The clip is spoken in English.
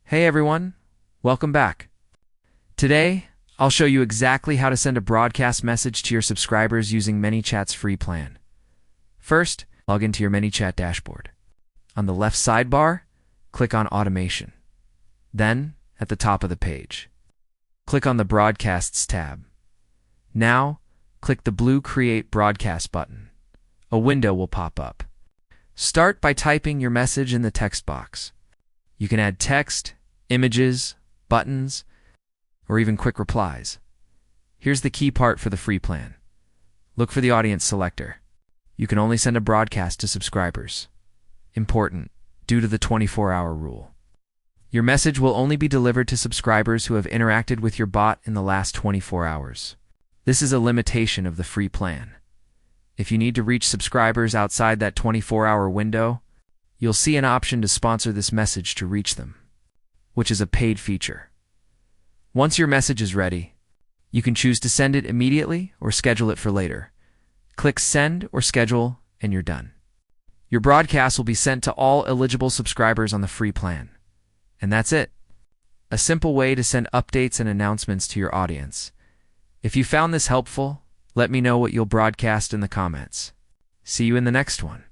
Hey everyone, welcome back. Today, I'll show you exactly how to send a broadcast message to your subscribers using ManyChat's free plan. First, log into your ManyChat dashboard. On the left sidebar, click on Automation. Then, at the top of the page, click on the Broadcasts tab. Now, click the blue Create Broadcast button. A window will pop up. Start by typing your message in the text box. You can add text, images, buttons, or even quick replies. Here's the key part for the free plan. Look for the audience selector. You can only send a broadcast to subscribers. Important, due to the 24-hour rule. Your message will only be delivered to subscribers who have interacted with your bot in the last 24 hours. This is a limitation of the free plan. If you need to reach subscribers outside that 24-hour window, you'll see an option to sponsor this message to reach them, which is a paid feature. Once your message is ready, you can choose to send it immediately or schedule it for later. Click Send or Schedule, and you're done. Your broadcast will be sent to all eligible subscribers on the free plan. And that's it. A simple way to send updates and announcements to your audience. If you found this helpful, let me know what you'll broadcast in the comments. See you in the next one.